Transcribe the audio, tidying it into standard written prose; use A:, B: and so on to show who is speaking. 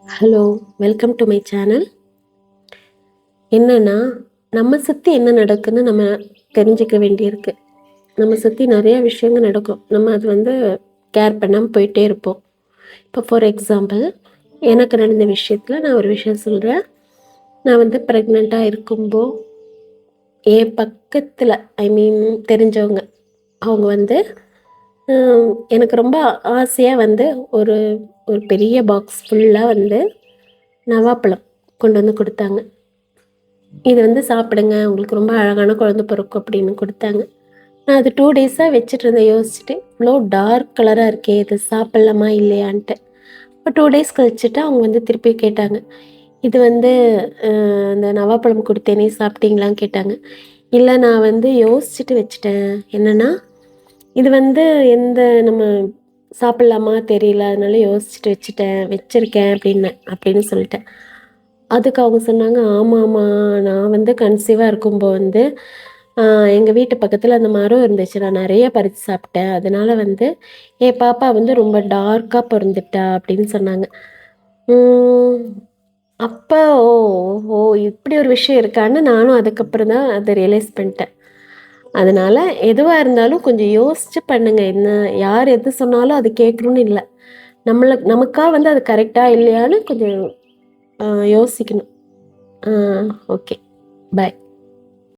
A: Hello, welcome to my channel. என்னன்னா, நம்ம சுத்தி என்ன நடக்குன்னு நம்ம தெரிஞ்சுக்க வேண்டியிருக்கு. நம்ம சுத்தி நெறைய விஷயங்கள் நடக்கும். நம்ம அது கேர் பண்ணாம போயிட்டே இருப்போம். இப்போ ஃபார் எக்ஸாம்பிள், எனக்கு நடந்த விஷயத்துல நான் ஒரு விஷயம் சொல்றேன். நான் பிரெக்னென்ட்டா இருக்கும்போ, என் பக்கத்துல தெரிஞ்சவங்க. அவங்க எனக்கு ரொம்ப ஆசையா ஒரு ஒரு பெரிய பாக்ஸ் ஃபுல்லா நவாப்பழம் கொண்டு வந்து குடுத்தாங்க. இது சாப்பிடுங்க. உங்களுக்கு ரொம்ப அழகான குழந்தை பிறக்கும் அப்படின்னு குடுத்தாங்க. நான் அது 2 டேஸா வச்சுட்டுருந்தேன் யோசிச்சுட்டு. இவ்ளோ டார்க் கலரா இருக்கே! இது சாப்பிடலாமா இல்லையான்ட்டு. இப்போ 2 டேஸ் கழிச்சுட்டு அவங்க திருப்பி கேட்டாங்க. இது அ அந்த நவாப்பழம் குடுத்தேனே சாப்பிட்டீங்களான்னு கேட்டாங்க. இல்ல நான் யோசிச்சுட்டு வச்சுட்டேன். என்னன்னா, இது எந்த நம்ம சாப்பிடலாமா தெரியல. அதனால யோசிச்சுட்டு வச்சிருக்கேன் அப்படின்னு சொல்லிட்டேன். அதுக்கு அவங்க சொன்னாங்க, "ஆமாமா, நான் கன்சீவா இருக்கும்போ அ எங்க வீட்டு பக்கத்துல அந்த மரம் இருந்துச்சு. நான் நெறைய பறிச்சு சாப்பிட்டேன். அதனால என் பாப்பா ரொம்ப டார்க்கா பொறந்துட்டா" அப்படின்னு சொன்னாங்க. ம். அப்ப ஓ! ஓ! இப்படி ஒரு விஷயம் இருக்கான்னு நானும் அதுக்கப்புறம் தான் அத ரியலைஸ் பண்ணிட்டேன். அதனால எதுவா இருந்தாலும் கொஞ்சம் யோசிச்சு பண்ணுங்க. யார் எது சொன்னாலும் அது கேட்கணும்னு இல்ல. நமக்கா அது கரெக்ட்டா இல்லையான்னு கொஞ்சம் யோசிக்கணும். ஆ ஓகே. பாய்.